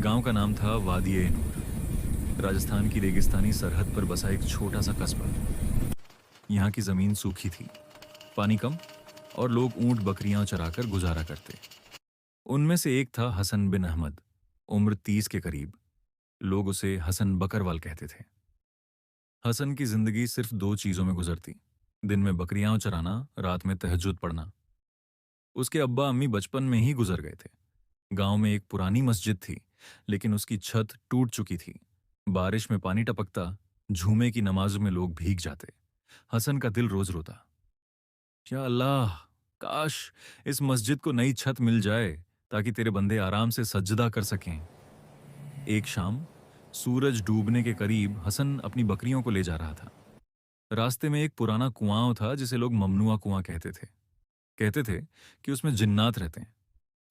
गांव का नाम था वादी-ए-नूर। राजस्थान की रेगिस्तानी सरहद पर बसा एक छोटा सा कस्बा। यहाँ की जमीन सूखी थी, पानी कम, और लोग ऊंट बकरियां चराकर गुजारा करते। उनमें से एक था हसन बिन अहमद, उम्र 30 के करीब। लोग उसे हसन बकरवाल कहते थे। हसन की जिंदगी सिर्फ दो चीजों में गुजरती: दिन में बकरियां चराना, रात में तहज्जुद पढ़ना। उसके अब्बा अम्मी बचपन में ही गुजर गए थे। गांव में एक पुरानी मस्जिद थी, लेकिन उसकी छत टूट चुकी थी। बारिश में पानी टपकता, झूमे की नमाज में लोग भीग जाते। हसन का दिल रोज रोता, या अल्लाह, काश इस मस्जिद को नई छत मिल जाए ताकि तेरे बंदे आराम से सज्जदा कर सकें। एक शाम सूरज डूबने के करीब हसन अपनी बकरियों को ले जा रहा था। रास्ते में एक पुराना कुआं था जिसे लोग ममनुआ कुआं कहते थे। कहते थे कि उसमें जिन्नात रहते हैं।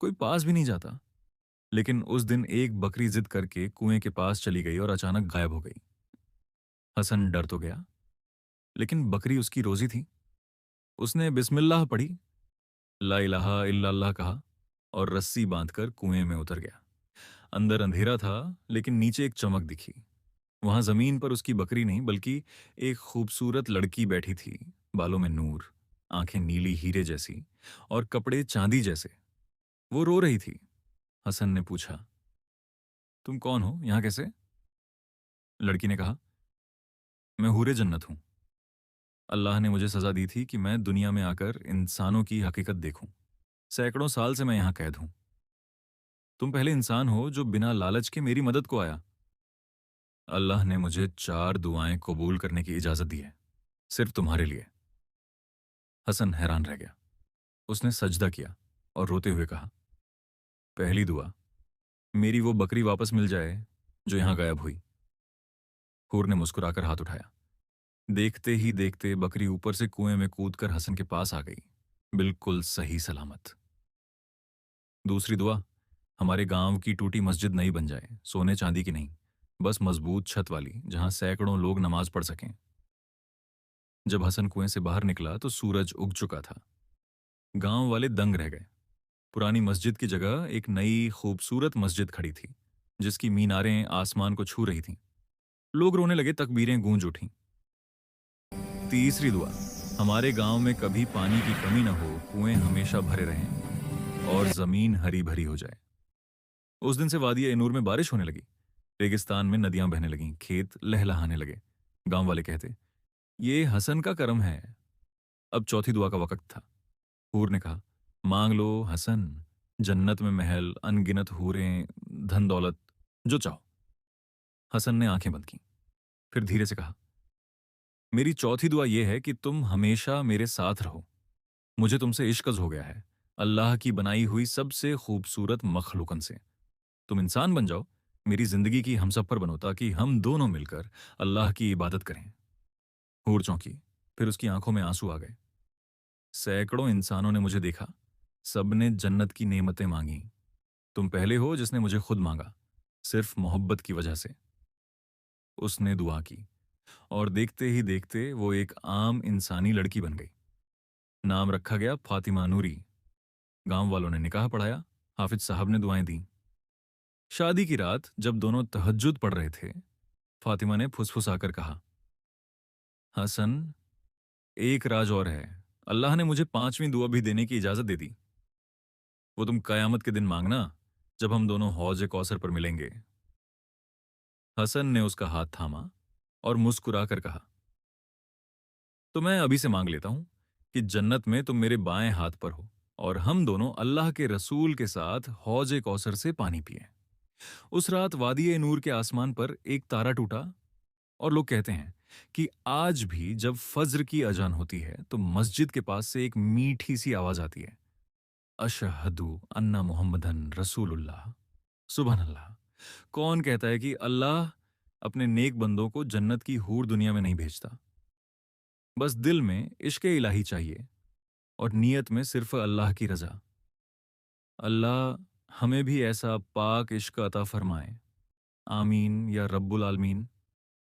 कोई पास भी नहीं जाता। लेकिन उस दिन एक बकरी जिद करके कुएं के पास चली गई और अचानक गायब हो गई। हसन डर तो गया, लेकिन बकरी उसकी रोजी थी। उसने बिस्मिल्लाह पढ़ी, ला इलाहा इल्लल्लाह कहा और रस्सी बांधकर कुएं में उतर गया। अंदर अंधेरा था, लेकिन नीचे एक चमक दिखी। वहां जमीन पर उसकी बकरी नहीं, बल्कि एक खूबसूरत लड़की बैठी थी। बालों में नूर, आंखें नीली हीरे जैसी, और कपड़े चांदी जैसे। वो रो रही थी। हसन ने पूछा, तुम कौन हो, यहां कैसे? लड़की ने कहा, मैं हूरे जन्नत हूं। अल्लाह ने मुझे सजा दी थी कि मैं दुनिया में आकर इंसानों की हकीकत देखूं। सैकड़ों साल से मैं यहां कैद हूं। तुम पहले इंसान हो जो बिना लालच के मेरी मदद को आया। अल्लाह ने मुझे 4 दुआएं कबूल करने की इजाजत दी है, सिर्फ तुम्हारे लिए। हसन हैरान रह गया। उसने सजदा किया और रोते हुए कहा, पहली दुआ, मेरी वो बकरी वापस मिल जाए जो यहां गायब हुई। हूर ने मुस्कुराकर हाथ उठाया। देखते ही देखते बकरी ऊपर से कुएं में कूदकर हसन के पास आ गई, बिल्कुल सही सलामत। दूसरी दुआ, हमारे गांव की टूटी मस्जिद नई बन जाए, सोने चांदी की नहीं, बस मजबूत छत वाली, जहां सैकड़ों लोग नमाज पढ़ सकें। जब हसन कुएं से बाहर निकला तो सूरज उग चुका था। गांव वाले दंग रह गए। पुरानी मस्जिद की जगह एक नई खूबसूरत मस्जिद खड़ी थी, जिसकी मीनारें आसमान को छू रही थीं। लोग रोने लगे, तकबीरें गूंज उठीं। तीसरी दुआ, हमारे गांव में कभी पानी की कमी न हो, कुएं हमेशा भरे रहें और जमीन हरी भरी हो जाए। उस दिन से वादी ए नूर में बारिश होने लगी। रेगिस्तान में नदियां बहने लगीं, खेत लहलहाने लगे। गांव वाले कहते, ये हसन का करम है। अब चौथी दुआ का वक्त था। हूर ने कहा, मांग लो हसन, जन्नत में महल, अनगिनत हूरें, धन दौलत, जो चाहो। हसन ने आंखें बंद की, फिर धीरे से कहा, मेरी चौथी दुआ यह है कि तुम हमेशा मेरे साथ रहो। मुझे तुमसे इश्क़ हो गया है, अल्लाह की बनाई हुई सबसे खूबसूरत मखलूकन से। तुम इंसान बन जाओ, मेरी जिंदगी की हमसफर बनो, ताकि हम दोनों मिलकर अल्लाह की इबादत करें। हूर चौंकी, फिर उसकी आंखों में आंसू आ गए। सैकड़ों इंसानों ने मुझे देखा, सबने जन्नत की नेमतें मांगी। तुम पहले हो जिसने मुझे खुद मांगा, सिर्फ मोहब्बत की वजह से। उसने दुआ की, और देखते ही देखते वो एक आम इंसानी लड़की बन गई। नाम रखा गया फातिमा नूरी। गांव वालों ने निकाह पढ़ाया, हाफिज साहब ने दुआएं दी। शादी की रात जब दोनों तहज्जुद पढ़ रहे थे, फातिमा ने फुसफुसाकर कहा, हसन, एक राज और है। अल्लाह ने मुझे 5वीं दुआ भी देने की इजाजत दे दी। वो तुम कयामत के दिन मांगना, जब हम दोनों हौज कौसर पर मिलेंगे। हसन ने उसका हाथ थामा और मुस्कुराकर कहा, तो मैं अभी से मांग लेता हूं कि जन्नत में तुम मेरे बाएं हाथ पर हो और हम दोनों अल्लाह के रसूल के साथ हौज कौसर से पानी पिए। उस रात वादी ए नूर के आसमान पर एक तारा टूटा, और लोग कहते हैं कि आज भी जब फज्र की अजान होती है तो मस्जिद के पास से एक मीठी सी आवाज आती है, अशहदु अन्ना मुहम्मदन रसूलुल्लाह। सुबह अल्लाह। कौन कहता है कि अल्लाह अपने नेक बंदों को जन्नत की हूर दुनिया में नहीं भेजता? बस दिल में इश्क इलाही चाहिए, और नीयत में सिर्फ अल्लाह की रजा। अल्लाह हमें भी ऐसा पाक इश्क अता फरमाए। आमीन या रब्बुल आलमीन।